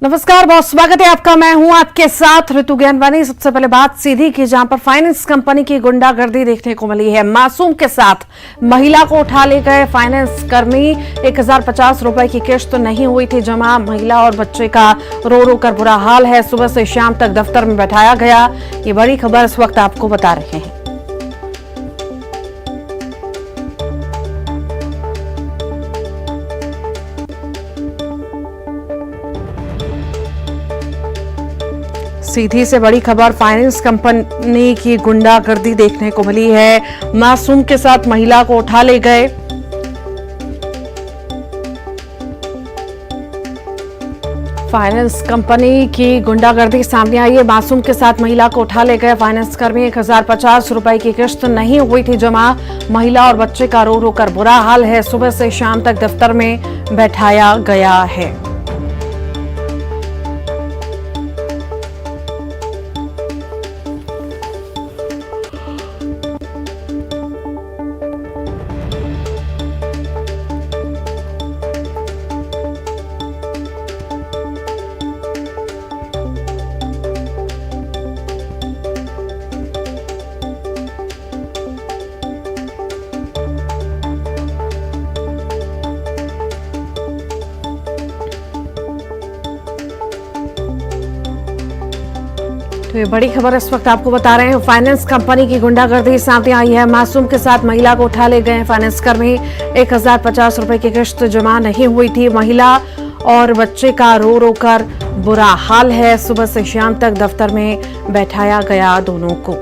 नमस्कार, बहुत स्वागत है आपका। मैं हूं आपके साथ ऋतु ज्ञानवानी। सबसे पहले बात सीधी की, जहां पर फाइनेंस कंपनी की गुंडागर्दी देखने को मिली है। मासूम के साथ महिला को उठा ले गए फाइनेंस कर्मी। 1050 रुपए की किश्त नहीं हुई थी जमा। महिला और बच्चे का रो रो कर बुरा हाल है। सुबह से शाम तक दफ्तर में बैठाया गया। ये बड़ी खबर इस वक्त आपको बता रहे हैं। सीधी से बड़ी खबर, फाइनेंस कंपनी की गुंडागर्दी देखने को मिली है। मासूम के साथ महिला को उठा ले गए। फाइनेंस कंपनी की गुंडागर्दी सामने आई है। मासूम के साथ महिला को उठा ले गए फाइनेंस कर्मी। 1050 रुपए की किश्त नहीं हुई थी जमा। महिला और बच्चे का रो रो कर बुरा हाल है। सुबह से शाम तक दफ्तर में बैठाया गया है। तो ये बड़ी खबर इस वक्त आपको बता रहे हैं। फाइनेंस कंपनी की गुंडागर्दी सामने आई है। मासूम के साथ महिला को उठा ले गए फाइनेंस कर्मी। 1050 रुपए की किश्त जमा नहीं हुई थी। महिला और बच्चे का रो रो कर बुरा हाल है। सुबह से शाम तक दफ्तर में बैठाया गया दोनों को।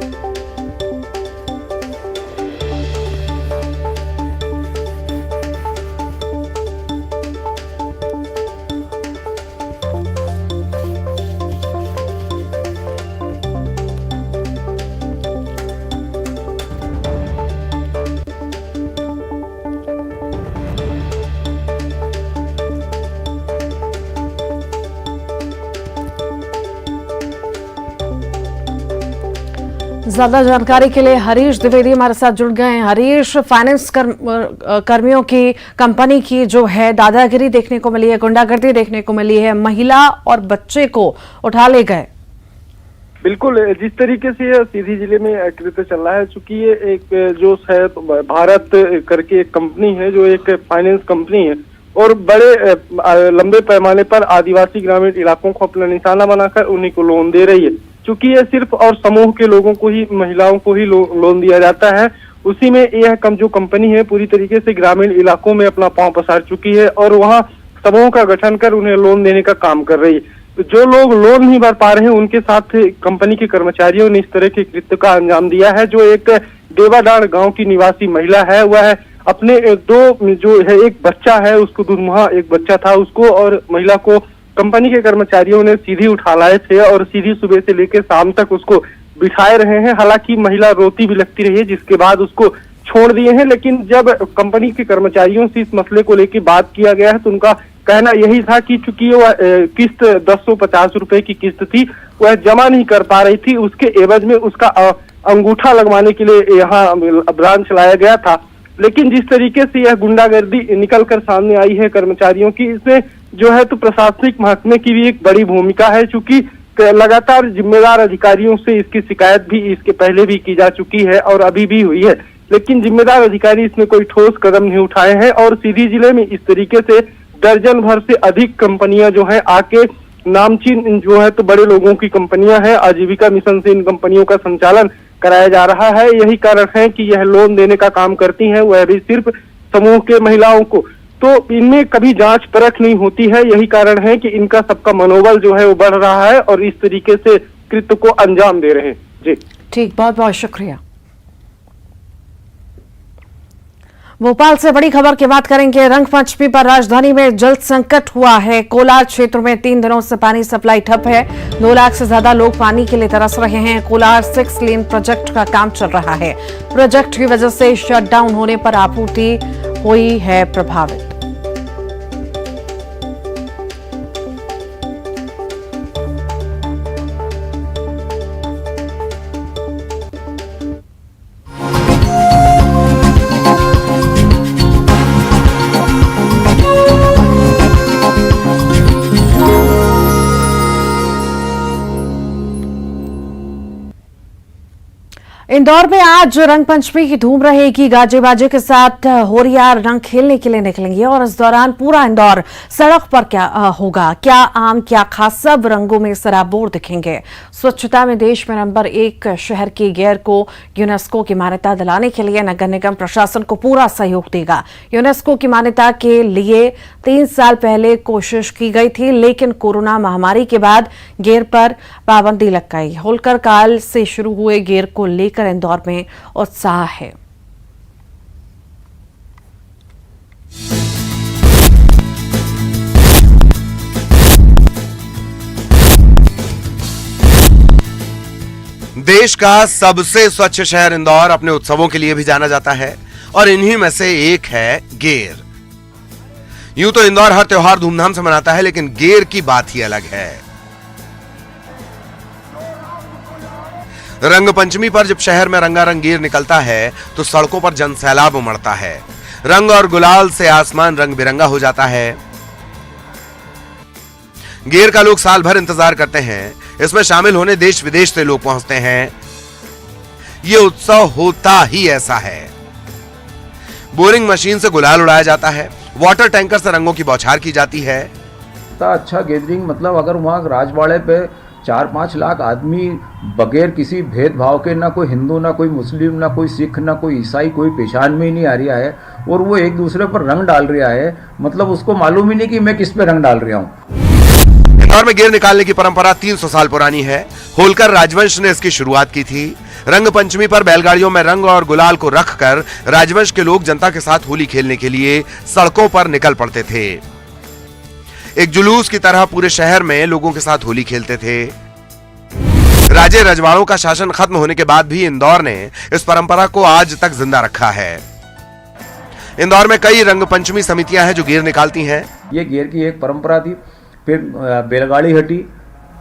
ज्यादा जानकारी के लिए हरीश द्विवेदी हमारे साथ जुड़ गए हैं। हरीश, फाइनेंस कर्मियों की कंपनी की जो है दादागिरी देखने को मिली है, गुंडागर्दी देखने को मिली है। महिला और बच्चे को उठा ले गए। बिल्कुल, जिस तरीके से ये सीधी जिले में कृत्य चल रहा है, चूंकि ये एक जो है भारत करके एक कंपनी है, जो एक फाइनेंस कंपनी है और बड़े लंबे पैमाने पर आदिवासी ग्रामीण इलाकों को अपना निशाना बनाकर उन्हीं को लोन दे रही है। क्योंकि ये सिर्फ और समूह के लोगों को ही, महिलाओं को ही लोन दिया जाता है। उसी में यह जो कंपनी है पूरी तरीके से ग्रामीण इलाकों में अपना पांव पसार चुकी है और वहां समूह का गठन कर उन्हें लोन देने का काम कर रही है। तो जो लोग लोन नहीं भर पा रहे हैं उनके साथ कंपनी के कर्मचारियों ने इस तरह के कृत्य का अंजाम दिया है। जो एक देवाडांड गाँव की निवासी महिला है, वह अपने दो जो है, एक बच्चा है, उसको दुर्मुहा एक बच्चा था, उसको और महिला को कंपनी के कर्मचारियों ने सीधी उठा लाए थे और सीधी सुबह से लेकर शाम तक उसको बिठाए रहे हैं। हालांकि महिला रोती भी लगती रही है, जिसके बाद उसको छोड़ दिए हैं। लेकिन जब कंपनी के कर्मचारियों से इस मसले को लेकर बात किया गया है तो उनका कहना यही था कि चूंकि वह किस्त 1050 रुपए की किस्त थी, वह जमा नहीं कर पा रही थी। उसके एवज में उसका अंगूठा लगवाने के लिए यहाँ ब्रांच लाया गया था। लेकिन जिस तरीके से यह गुंडागर्दी निकल कर सामने आई है कर्मचारियों की, इसमें जो है तो प्रशासनिक महकमे की भी एक बड़ी भूमिका है। चूंकि लगातार जिम्मेदार अधिकारियों से इसकी शिकायत भी इसके पहले भी की जा चुकी है और अभी भी हुई है, लेकिन जिम्मेदार अधिकारी इसमें कोई ठोस कदम नहीं उठाए हैं। और सीधी जिले में इस तरीके से दर्जन भर से अधिक कंपनियां जो है आके, नामचीन जो है तो बड़े लोगों की कंपनियां हैं, आजीविका मिशन से इन कंपनियों का संचालन कराया जा रहा है। यही कारण है कि यह लोन देने का काम करती हैं, वह भी सिर्फ समूह के महिलाओं को। तो इनमें कभी जांच परख नहीं होती है। यही कारण है कि इनका सबका मनोबल जो है वो बढ़ रहा है और इस तरीके से कृत्य को अंजाम दे रहे हैं। जी ठीक, बहुत बहुत शुक्रिया। भोपाल से बड़ी खबर की बात करेंगे। रंगपंचमी पर राजधानी में जल संकट हुआ है। कोलार क्षेत्र में 3 दिनों से पानी सप्लाई ठप है। 2 लाख से ज्यादा लोग पानी के लिए तरस रहे हैं। कोलार 6 लेन प्रोजेक्ट का काम चल रहा है। प्रोजेक्ट की वजह से शटडाउन होने पर आपूर्ति हुई है प्रभावित। इंदौर में आज रंग पंचमी की धूम रहेगी। गाजे बाजे के साथ होरियार रंग खेलने के लिए निकलेंगे और इस दौरान पूरा इंदौर सड़क पर क्या होगा, क्या आम क्या खास, सब रंगों में सराबोर दिखेंगे। स्वच्छता में देश में नंबर 1 शहर की गेर को यूनेस्को की मान्यता दिलाने के लिए नगर निगम प्रशासन को पूरा सहयोग देगा। यूनेस्को की मान्यता के लिए 3 साल पहले कोशिश की गई थी, लेकिन कोरोना महामारी के बाद गेर पर पाबंदी लग गई। होलकर काल से शुरू हुए गेर को लेकर इंदौर में उत्साह है। देश का सबसे स्वच्छ शहर इंदौर अपने उत्सवों के लिए भी जाना जाता है और इन्हीं में से एक है गेर। यूं तो इंदौर हर त्योहार धूमधाम से मनाता है, लेकिन गेर की बात ही अलग है। रंग पंचमी पर जब शहर में रंगारंग गेर निकलता है तो सड़कों पर जनसैलाब उमड़ता है। रंग और गुलाल से आसमान रंग बिरंगा हो जाता है। गेर का लोग साल भर इंतजार करते हैं। इसमें शामिल होने देश विदेश से लोग पहुंचते हैं। ये उत्सव होता ही ऐसा है। बोरिंग मशीन से गुलाल उड़ाया जाता है, वाटर टैंकर से रंगों की बौछार की जाती है। अच्छा गैदरिंग, मतलब अगर वहाँ राजवाड़े पे 4-5 लाख आदमी बगैर किसी भेदभाव के, ना कोई हिंदू ना कोई मुस्लिम ना कोई सिख ना कोई ईसाई, कोई पहचान में ही नहीं आ रहा है और वो एक दूसरे पर रंग डाल रहा है, मतलब उसको मालूम ही नहीं कि मैं किस पे रंग डाल रहा हूँ। इंदौर में गेर निकालने की परंपरा 300 साल पुरानी है। होलकर राजवंश ने इसकी शुरुआत की थी। रंग पंचमी पर बैलगाड़ियों में रंग और गुलाल को रखकर राजवंश के लोग जनता के साथ होली खेलने के लिए सड़कों पर निकल पड़ते थे। एक जुलूस की तरह पूरे शहर में लोगों के साथ होली खेलते थे। राजे रजवाड़ों का शासन खत्म होने के बाद भी इंदौर ने इस परंपरा को आज तक जिंदा रखा है। इंदौर में कई रंग पंचमी समितियां हैं जो गेर निकालती हैं। ये गेर की एक परंपरा थी, फिर बैलगाड़ी हटी,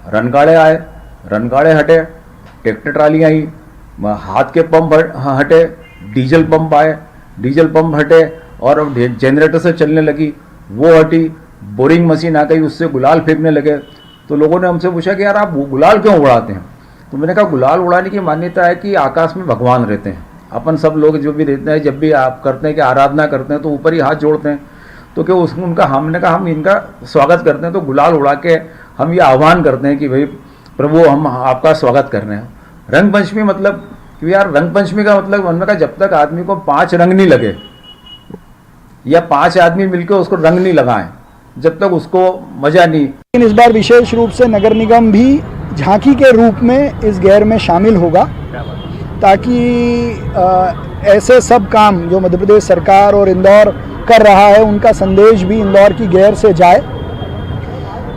रनगाड़े आए, रनगाड़े हटे, ट्रैक्टर ट्राली आई, हाथ के पंप हटे, डीजल पंप आए, डीजल पंप हटे और जनरेटर से चलने लगी, वो हटी, बोरिंग मशीन आ गई, उससे गुलाल फेंकने लगे। तो लोगों ने हमसे पूछा कि यार आप गुलाल क्यों उड़ाते हैं? तो मैंने कहा गुलाल उड़ाने की मान्यता है कि आकाश में भगवान रहते हैं। अपन सब लोग जो भी रहते हैं, जब भी आप करते हैं कि आराधना करते हैं तो ऊपर ही हाथ जोड़ते हैं। तो क्या उनका, हमने कहा हम इनका स्वागत करते हैं, तो गुलाल उड़ा के हम ये आह्वान करते हैं कि भाई प्रभु हम आपका स्वागत कर रहे हैं। रंग पंचमी मतलब कि यार रंग पंचमी का मतलब हमने कहा जब तक आदमी को 5 रंग नहीं लगे या 5 आदमी मिलकर उसको रंग नहीं लगाएं, जब तक उसको मजा नहीं। लेकिन इस बार विशेष रूप से नगर निगम भी झांकी के रूप में इस गेर में शामिल होगा, ताकि ऐसे सब काम जो मध्य प्रदेश सरकार और इंदौर कर रहा है उनका संदेश भी इंदौर की गेर से जाए।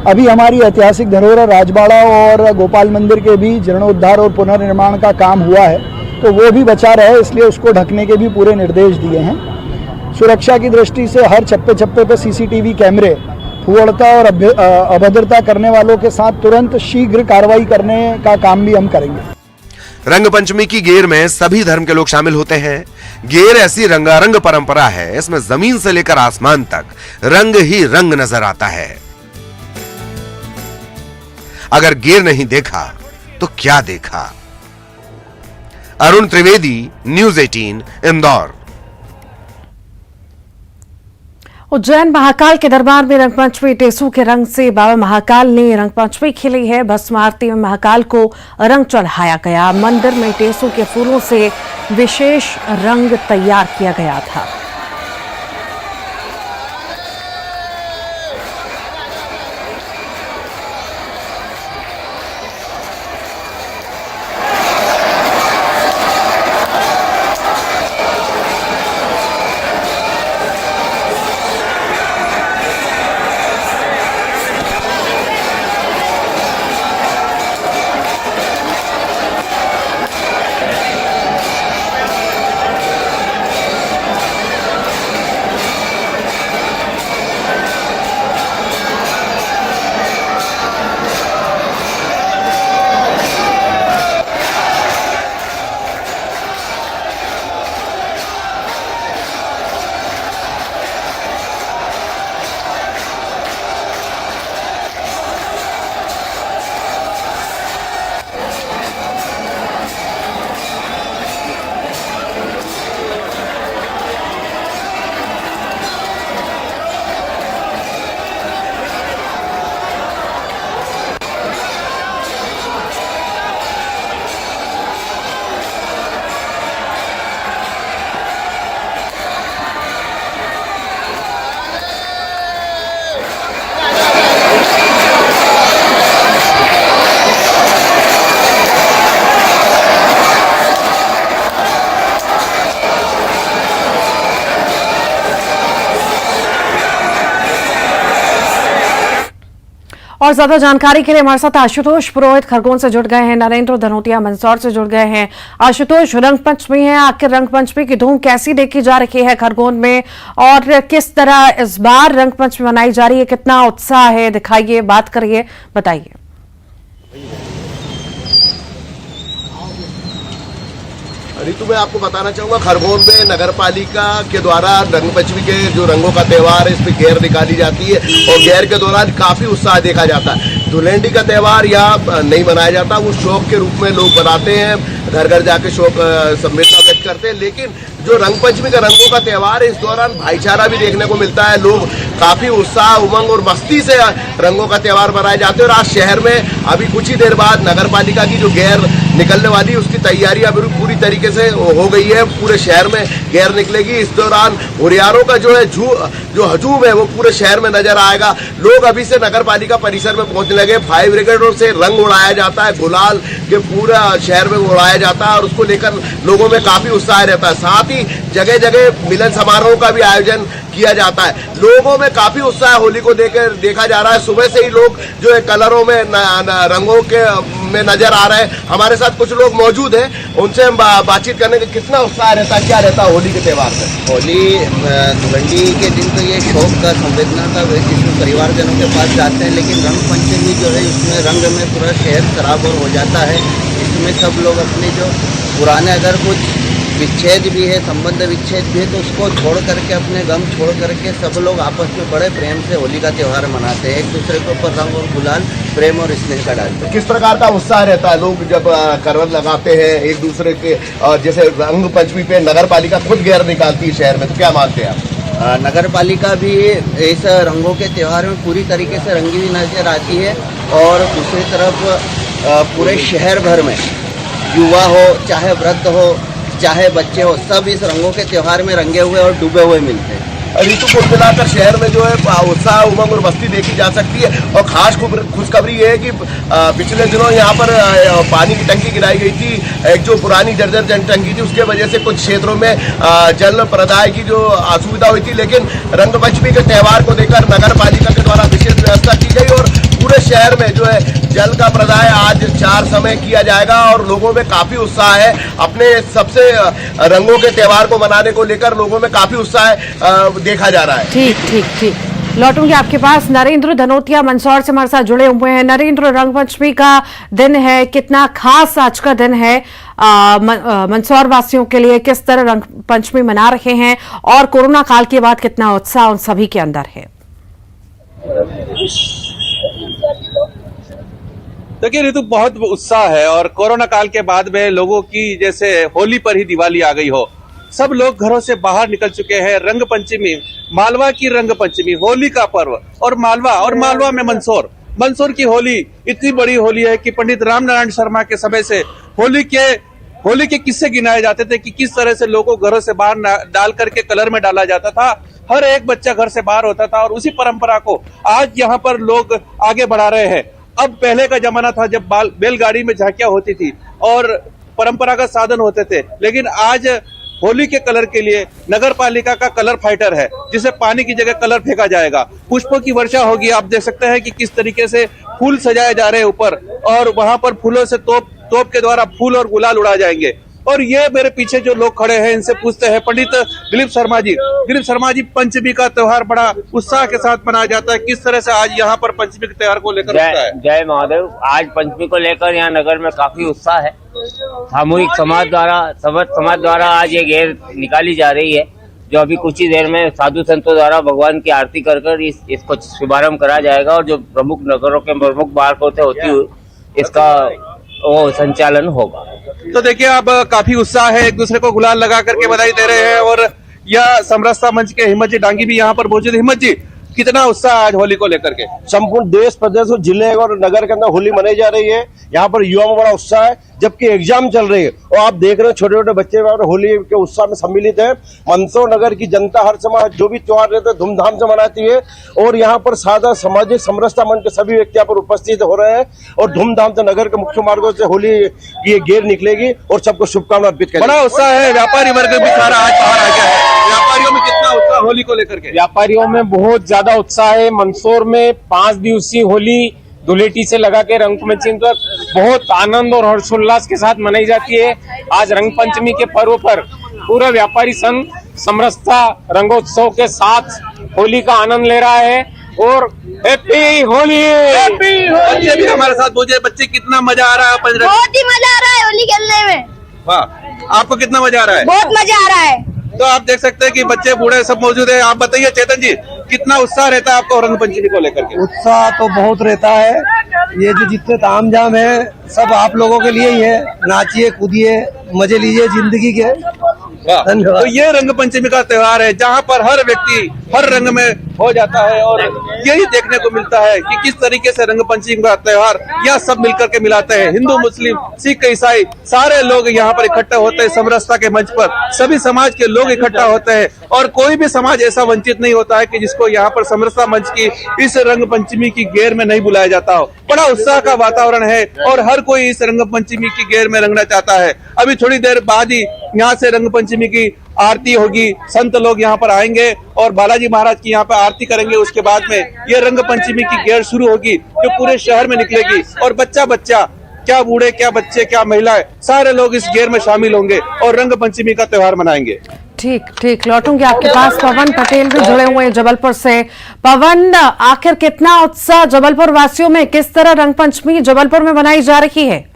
अभी हमारी ऐतिहासिक धरोहर राजवाड़ा और गोपाल मंदिर के भी जीर्णोद्धार और पुनर्निर्माण का काम हुआ है, तो वो भी बचा रहे, इसलिए उसको ढकने के भी पूरे निर्देश दिए हैं। सुरक्षा की दृष्टि से हर चप्पे पे सीसीटीवी कैमरे, फुअड़ता और अभद्रता करने वालों के साथ तुरंत शीघ्र कार्रवाई करने का काम भी हम करेंगे। रंग पंचमी की गेर में सभी धर्म के लोग शामिल होते हैं। गेर ऐसी रंगारंग परंपरा है, इसमें जमीन से लेकर आसमान तक रंग ही रंग नजर आता है। अगर गेर नहीं देखा तो क्या देखा? अरुण त्रिवेदी, न्यूज़ 18, इंदौर। उज्जैन महाकाल के दरबार में रंगपंचमी टेसू के रंग से बाबा महाकाल ने रंगपंचमी खेली है। भस्म आरती में महाकाल को रंग चढ़ाया गया। मंदिर में टेसू के फूलों से विशेष रंग तैयार किया गया था। और ज्यादा जानकारी के लिए हमारे साथ आशुतोष पुरोहित खरगोन से जुड़ गए हैं, नरेंद्र धनोटिया मंदसौर से जुड़ गए हैं। आशुतोष, रंगपंचमी है, आखिर रंगपंचमी की धूम कैसी देखी जा रही है खरगोन में और किस तरह इस बार रंगपंचमी मनाई जा रही है, कितना उत्साह है, दिखाइए, बात करिए, बताइए। ऋतु मैं आपको बताना चाहूंगा, खरगोन में नगर पालिका के द्वारा रंगपंचमी के जो रंगों का त्यौहार है, इस पे गेर निकाली जाती है और गेर के दौरान काफी उत्साह देखा जाता है। धुलेंडी का त्यौहार यहाँ नहीं मनाया जाता, वो शौक के रूप में लोग बनाते हैं, घर घर जाके शौक संवेदना व्यक्त करते हैं। लेकिन जो रंगपंचमी का रंगों का त्यौहार है, इस दौरान भाईचारा भी देखने को मिलता है। लोग काफी उत्साह, उमंग और मस्ती से रंगों का त्यौहार मनाए जाते हैं। और आज शहर में अभी कुछ ही देर बाद नगर पालिका की जो गेर निकलने वाली है, उसकी तैयारी अभी पूरी तरीके से हो गई है। पूरे शहर में गेर निकलेगी। इस दौरान हुरियारों का जो है जो हजूम है वो पूरे शहर में नजर आएगा। लोग अभी से नगर पालिका परिसर में पहुंचने लगे। फायर ब्रिगेडों से रंग उड़ाया जाता है, गुलाल के पूरा शहर में उड़ाया जाता है और उसको लेकर लोगों में काफी उत्साह रहता है। साथ ही जगह जगह मिलन समारोह का भी आयोजन किया जाता है। लोगों में काफी उत्साह होली को देखा जा रहा है। सुबह से ही लोग जो है कलरों में रंगों के में नजर आ रहे हैं। हमारे साथ कुछ लोग मौजूद हैं, उनसे हम बातचीत करने का कितना उत्साह रहता है, क्या रहता है होली के त्यौहार में? होली धुलंडी के दिन तो ये शौक का संवेदना का जिसमें परिवारजनों के पास जाते हैं, लेकिन रंग पंचमी जो है इसमें रंग में पूरा शहर खराब हो जाता है। इसमें सब लोग अपने जो पुराने अगर कुछ विच्छेद भी है, संबंध विच्छेद भी है, तो उसको छोड़ करके, अपने गम छोड़ करके सब लोग आपस में बड़े प्रेम से होली का त्यौहार मनाते हैं। एक दूसरे के ऊपर रंग और गुलाल प्रेम और स्नेह का डालते हैं। किस प्रकार का उत्साह रहता है? लोग जब करवट लगाते हैं एक दूसरे के, जैसे रंग पंचमी पे नगर पालिका खुद गेर निकालती है शहर में, तो क्या मानते हैं आप? नगर पालिका भी इस रंगों के त्यौहार में पूरी तरीके से रंगी हुई नजर आती है। और दूसरी तरफ पूरे शहर भर में युवा हो, चाहे वृद्ध हो, चाहे बच्चे हो, सब इस रंगों के त्यौहार में रंगे हुए और डूबे हुए मिलते हैं। ऋतु को मिलाकर शहर में जो है उत्साह, उमंग और मस्ती देखी जा सकती है। और खास खुशखबरी ये है कि पिछले दिनों यहाँ पर पानी की टंकी गिराई गई थी। एक जो पुरानी जर्जर टंकी थी, उसके वजह से कुछ क्षेत्रों में जल प्रदाय की जो असुविधा हुई थी। लेकिन रंगपंचमी के त्यौहार को लेकर नगर पालिका के द्वारा विशेष व्यवस्था की गई और पूरे शहर में जो है जल का प्रदाय आज 4 समय किया जाएगा और लोगों में काफी उत्साह है। अपने सबसे रंगों के त्यौहार को मनाने को लेकर लोगों में काफी उत्साह देखा जा रहा है। ठीक लौटूंगी आपके पास। नरेंद्र धनोटिया मंदसौर से हमारे साथ जुड़े हुए हैं। नरेंद्र, रंगपंचमी का दिन है, कितना खास आज का दिन है मंदसौर वासियों के लिए? किस तरह रंगपंचमी मना रहे हैं और कोरोना काल के बाद कितना उत्साह उन सभी के अंदर है? देखिए ऋतु, बहुत उत्साह है और कोरोना काल के बाद में लोगों की जैसे होली पर ही दिवाली आ गई हो, सब लोग घरों से बाहर निकल चुके हैं। रंग पंचमी, मालवा की रंग पंचमी, होली का पर्व, और मालवा में मंदसौर की होली इतनी बड़ी होली है कि पंडित रामनारायण शर्मा के समय से होली के किस्से गिनाए जाते थे कि किस तरह से लोगों को घरों से बाहर डाल करके कलर में डाला जाता था। हर एक बच्चा घर से बाहर होता था और उसी परंपरा को आज यहाँ पर लोग आगे बढ़ा रहे हैं। अब पहले का जमाना था जब बैलगाड़ी में झांकियां होती थी और परंपरागत साधन होते थे, लेकिन आज होली के कलर के लिए नगर पालिका का कलर फाइटर है, जिसे पानी की जगह कलर फेंका जाएगा। पुष्पों की वर्षा होगी। आप देख सकते हैं कि किस तरीके से फूल सजाए जा रहे हैं ऊपर, और वहां पर फूलों से तोप के द्वारा फूल और गुलाल उड़ा जाएंगे। और ये मेरे पीछे जो लोग खड़े हैं, इनसे पूछते हैं पंडित दिलीप शर्मा जी, पंचमी का त्योहार बड़ा उत्साह के साथ मनाया जाता है, किस तरह से आज यहाँ पर पंचमी के त्योहार को लेकर उत्साह है? जय महादेव। आज पंचमी को लेकर यहाँ नगर में काफी उत्साह है। सामूहिक समाज द्वारा आज ये गेर निकाली जा रही है, जो अभी कुछ ही देर में साधु संतों द्वारा भगवान की आरती कर इसको शुभारंभ करा जाएगा और जो प्रमुख नगरों के प्रमुख मार्गों से होती हुई इसका वो संचालन होगा। तो देखिए, अब काफी उत्साह है, एक दूसरे को गुलाल लगा करके बधाई दे रहे हैं। और यह समरसता मंच के हिम्मत जी डांगी भी यहाँ पर मौजूद। हिम्मत जी, कितना उत्साह आज होली को लेकर के? संपूर्ण देश प्रदेश और जिले और नगर के अंदर होली मनाई जा रही है। यहाँ पर युवाओं में बड़ा उत्साह है, जबकि एग्जाम चल रही है और आप देख रहे हैं छोटे छोटे बच्चे होली के उत्साह में सम्मिलित है। मंदसौर नगर की जनता हर समय जो भी त्योहार रहते हैं धूमधाम से मनाती है और यहाँ पर सादा सामाजिक समरसता मंच के सभी व्यक्ति यहाँ पर उपस्थित हो रहे हैं और धूमधाम से नगर के मुख्य मार्गों से होली की गेर निकलेगी और सबको शुभकामना अर्पित करेंगे। बड़ा उत्साह है, व्यापारी वर्ग भी सारा आज बाहर आ गया है। व्यापारियों में कितना उत्साह होली को लेकर के? व्यापारियों में बहुत ज्यादा उत्साह है। मंदसौर में 5 दिवसीय होली धुलेटी से लगा के रंग पंचमी तक बहुत आनंद और हर्षोल्लास के साथ मनाई जाती है। आज रंग पंचमी के पर्व पर पूरा व्यापारी संघ समरसता रंगोत्सव के साथ होली का आनंद ले रहा है और हैप्पी होली। बच्चे भी हमारे साथ मुझे बच्चे कितना मजा आ रहा है? बहुत ही मजा आ रहा है होली खेलने में। वाह, आपको कितना मजा आ रहा है? बहुत मजा आ रहा है। तो आप देख सकते हैं कि बच्चे बूढ़े सब मौजूद है। आप बताइए चेतन जी, कितना उत्साह रहता है आपको रंग पंचमी को लेकर के? उत्साह तो बहुत रहता है। ये जो जितने तामझाम है सब आप लोगों के लिए ही है। नाचिए, कूदिए, मजे लीजिए जिंदगी के। तो ये रंग पंचमी का त्योहार है जहाँ पर हर व्यक्ति हर रंग में हो जाता है और यही देखने को मिलता है कि किस तरीके से रंग पंचमी का त्योहार यह सब मिलकर के मिलाते हैं। हिंदू, मुस्लिम, सिख, ईसाई सारे लोग यहाँ पर इकट्ठा होते हैं। समरसता के मंच पर सभी समाज के लोग इकट्ठा होते हैं और कोई भी समाज ऐसा वंचित नहीं होता है कि जिसको यहाँ पर समरसता मंच की इस रंग पंचमी की गेर में नहीं बुलाया जाता हो। बड़ा उत्साह का वातावरण है और हर कोई इस रंग पंचमी की गेर में रंगना चाहता है। अभी थोड़ी देर बाद ही यहाँ से रंग पंचमी की आरती होगी। संत लोग यहाँ पर आएंगे और बालाजी महाराज की यहाँ पर आरती करेंगे। उसके बाद में ये रंग पंचमी की गेर शुरू होगी जो पूरे शहर में निकलेगी और बच्चा बच्चा, क्या बूढ़े, क्या बच्चे, क्या महिलाएं, सारे लोग इस गेर में शामिल होंगे और रंग पंचमी का त्योहार मनाएंगे। ठीक, लौटूंगी आपके पास। पवन पटेल भी जुड़े हुए हैं जबलपुर से। पवन, आखिर कितना उत्साह जबलपुर वासियों में, किस तरह रंग पंचमी जबलपुर में मनाई जा रही है?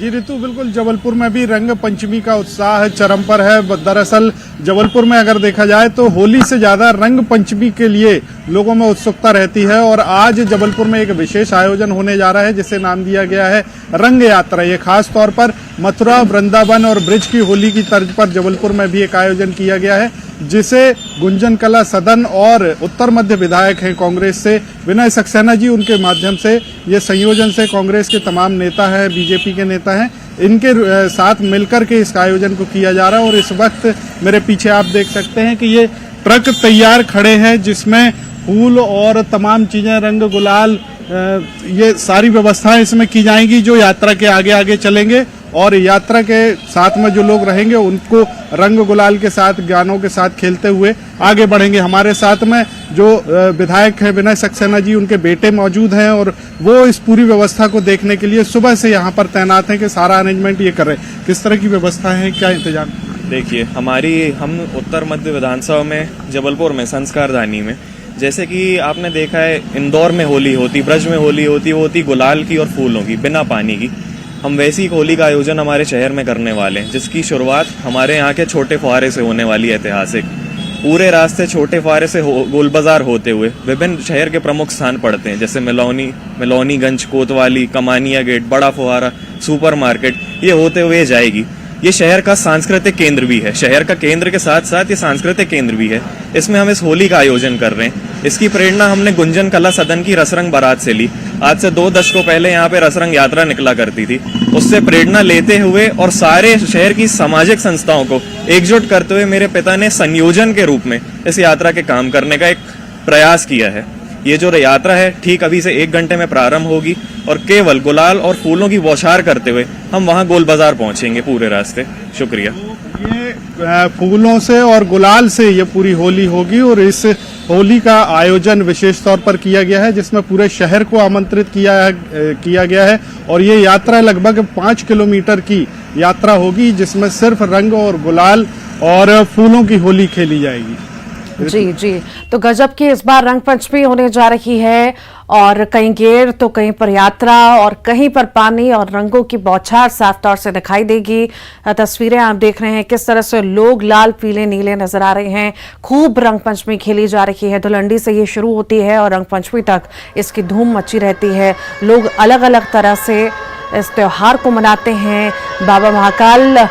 जी ऋतु, बिल्कुल जबलपुर में भी रंग पंचमी का उत्साह चरम पर है। दरअसल जबलपुर में अगर देखा जाए तो होली से ज्यादा रंग पंचमी के लिए लोगों में उत्सुकता रहती है और आज जबलपुर में एक विशेष आयोजन होने जा रहा है जिसे नाम दिया गया है रंग यात्रा। ये खास तौर पर मथुरा, वृंदावन और ब्रिज की होली की तर्ज पर जबलपुर में भी एक आयोजन किया गया है जिसे गुंजन कला सदन और उत्तर मध्य विधायक हैं कांग्रेस से विनय सक्सेना जी, उनके माध्यम से ये संयोजन से कांग्रेस के तमाम नेता हैं, बीजेपी के नेता हैं, इनके साथ मिलकर के इस आयोजन को किया जा रहा है। और इस वक्त मेरे पीछे आप देख सकते हैं कि ये ट्रक तैयार खड़े हैं जिसमें फूल और तमाम चीजें, रंग, गुलाल, ये सारी व्यवस्थाएं इसमें की जाएंगी जो यात्रा के आगे आगे चलेंगे और यात्रा के साथ में जो लोग रहेंगे उनको रंग गुलाल के साथ, गानों के साथ खेलते हुए आगे बढ़ेंगे। हमारे साथ में जो विधायक है विनय सक्सेना जी, उनके बेटे मौजूद हैं और वो इस पूरी व्यवस्था को देखने के लिए सुबह से यहाँ पर तैनात हैं कि सारा अरेंजमेंट ये कर रहे हैं। किस तरह की व्यवस्था है, क्या इंतजाम? देखिए, हम उत्तर मध्य विधानसभा में जबलपुर में संस्कारधानी में, जैसे कि आपने देखा है इंदौर में होली होती, ब्रज में होली होती, वो होती गुलाल की और फूलों की, बिना पानी की। हम वैसी होली का आयोजन हमारे शहर में करने वाले हैं जिसकी शुरुआत हमारे यहाँ के छोटे फुहारे से होने वाली है। ऐतिहासिक पूरे रास्ते छोटे फुहारे से गोल बाजार होते हुए विभिन्न शहर के प्रमुख स्थान पड़ते हैं जैसे मिलौनीगंज, कोतवाली, कमानिया गेट, बड़ा फुहारा, सुपर मार्केट, ये होते हुए जाएगी। ये शहर का सांस्कृतिक केंद्र भी है। शहर का केंद्र के साथ साथ ये सांस्कृतिक केंद्र भी है। इसमें हम इस होली का आयोजन कर रहे हैं। इसकी प्रेरणा हमने गुंजन कला सदन की रसरंग बारात से ली। आज से 2 दशकों पहले यहाँ पे रसरंग यात्रा निकला करती थी। उससे प्रेरणा लेते हुए और सारे शहर की सामाजिक संस्थाओं को एकजुट करते हुए मेरे पिता ने संयोजन के रूप में इस यात्रा के काम करने का एक प्रयास किया है। ये जो यात्रा है ठीक अभी से 1 घंटे में प्रारंभ होगी और केवल गुलाल और फूलों की बौछार करते हुए हम वहाँ गोल बाजार पहुंचेंगे पूरे रास्ते। शुक्रिया। ये फूलों से और गुलाल से ये पूरी होली होगी और इस होली का आयोजन विशेष तौर पर किया गया है जिसमें पूरे शहर को आमंत्रित किया गया है और ये यात्रा लगभग 5 किलोमीटर की यात्रा होगी जिसमें सिर्फ रंग और गुलाल और फूलों की होली खेली जाएगी। जी, तो गजब की इस बार रंग पंचमी होने जा रही है और कहीं गेर तो कहीं पर यात्रा और कहीं पर पानी और रंगों की बौछार साफ तौर से दिखाई देगी। तस्वीरें आप देख रहे हैं किस तरह से लोग लाल, पीले, नीले नजर आ रहे हैं। खूब रंग पंचमी खेली जा रही है। धुलंडी से ये शुरू होती है और रंग पंचमी तक इसकी धूम मची रहती है। लोग अलग अलग तरह से इस त्योहार को मनाते हैं। बाबा महाकाल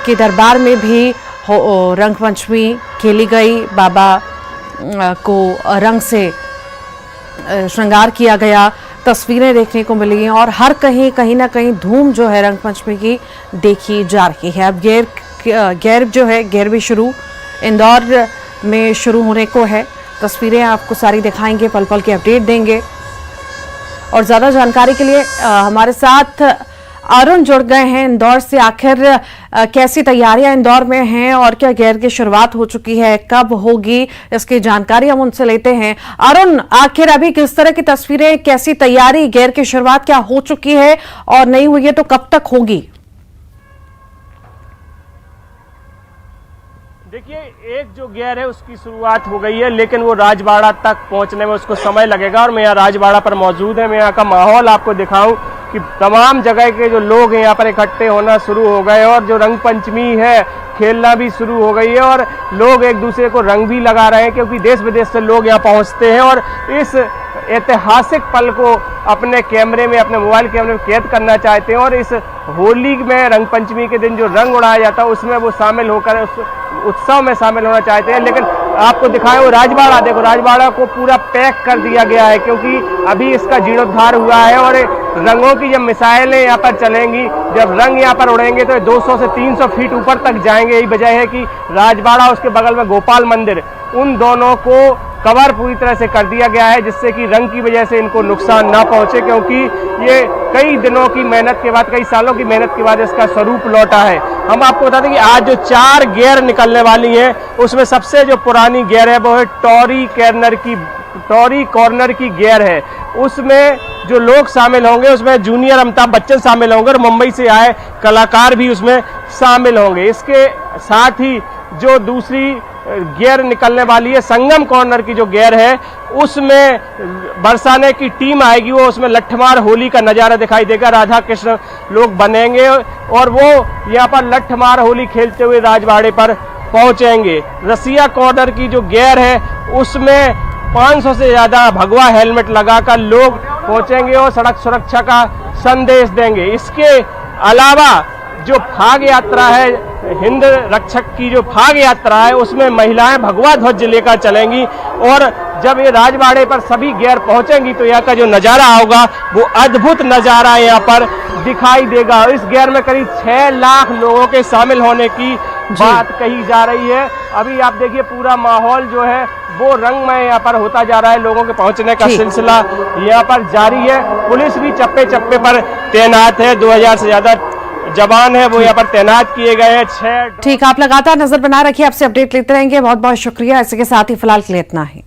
के दरबार में भी रंग पंचमी खेली गई। बाबा को रंग से श्रृंगार किया गया। तस्वीरें देखने को मिली और हर कहीं ना कहीं धूम जो है रंग पंचमी की देखी जा रही है। अब गेर भी शुरू इंदौर में शुरू होने को है। तस्वीरें आपको सारी दिखाएंगे, पल पल की अपडेट देंगे और ज़्यादा जानकारी के लिए हमारे साथ अरुण जुड़ गए हैं इंदौर से। आखिर कैसी तैयारियां इंदौर में हैं और क्या गेर की शुरुआत हो चुकी है, कब होगी, इसकी जानकारी हम उनसे लेते हैं। अरुण, आखिर अभी किस तरह की तस्वीरें, कैसी तैयारी, गेर की शुरुआत क्या हो चुकी है और नहीं हुई है तो कब तक होगी? देखिए, एक जो गेयर है उसकी शुरुआत हो गई है, लेकिन वो राजबाड़ा तक पहुंचने में उसको समय लगेगा। और मैं यहाँ राजबाड़ा पर मौजूद है, मैं यहाँ का माहौल आपको दिखाऊं कि तमाम जगह के जो लोग हैं यहाँ पर इकट्ठे होना शुरू हो गए और जो रंग पंचमी है खेलना भी शुरू हो गई है और लोग एक दूसरे को रंग भी लगा रहे हैं, क्योंकि देश विदेश से लोग यहाँ पहुँचते हैं और इस ऐतिहासिक पल को अपने कैमरे में, अपने मोबाइल कैमरे में कैद करना चाहते हैं। और इस होली में, रंग पंचमी के दिन जो रंग उड़ाया जाता है उसमें वो शामिल होकर उस उत्सव में शामिल होना चाहते हैं। लेकिन आपको दिखाएं वो राजबाड़ा, देखो राजबाड़ा को पूरा पैक कर दिया गया है, क्योंकि अभी इसका जीर्णोद्धार हुआ है और रंगों की जब मिसाइलें यहाँ पर चलेंगी, जब रंग यहाँ पर उड़ेंगे तो 200 से 300 फीट ऊपर तक जाएंगे। यही वजह है कि राजबाड़ा, उसके बगल में गोपाल मंदिर, उन दोनों को कवर पूरी तरह से कर दिया गया है, जिससे कि रंग की वजह से इनको नुकसान ना पहुंचे, क्योंकि ये कई दिनों की मेहनत के बाद, कई सालों की मेहनत के बाद इसका स्वरूप लौटा है। हम आपको बता दें कि आज जो 4 गेयर निकलने वाली हैं, उसमें सबसे जो पुरानी गेयर है वो है टॉरी कॉर्नर की गेयर है। उसमें जो लोग शामिल होंगे उसमें जूनियर अमिताभ बच्चन शामिल होंगे और मुंबई से आए कलाकार भी उसमें शामिल होंगे। इसके साथ ही जो दूसरी गियर निकलने वाली है, संगम कॉर्नर की जो गियर है, उसमें बरसाने की टीम आएगी। वो उसमें लठमार होली का नज़ारा दिखाई देगा, राधा कृष्ण लोग बनेंगे और वो यहाँ पर लठमार होली खेलते हुए राजबाड़े पर पहुंचेंगे। रसिया कॉर्नर की जो गियर है उसमें 500 से ज़्यादा भगवा हेलमेट लगाकर लोग पहुंचेंगे और सड़क सुरक्षा का संदेश देंगे। इसके अलावा जो फाग यात्रा है, हिंद रक्षक की जो फाग यात्रा है, उसमें महिलाएं भगवा ध्वज लेकर चलेंगी और जब ये राजबाड़े पर सभी गेयर पहुंचेंगी तो यहाँ का जो नज़ारा होगा वो अद्भुत नज़ारा यहाँ पर दिखाई देगा। इस गेयर में करीब 6 लाख लोगों के शामिल होने की बात कही जा रही है। अभी आप देखिए पूरा माहौल जो है वो रंगमय यहाँ पर होता जा रहा है, लोगों के पहुंचने का सिलसिला यहाँ पर जारी है। पुलिस भी चप्पे चप्पे पर तैनात है, 2000 से ज्यादा जवान है वो यहाँ पर तैनात किए गए हैं। 6 ठीक, आप लगातार नजर बना रखिए, आपसे अपडेट लेते रहेंगे। बहुत बहुत शुक्रिया। इसी के साथ ही फिलहाल के लिए इतना ही।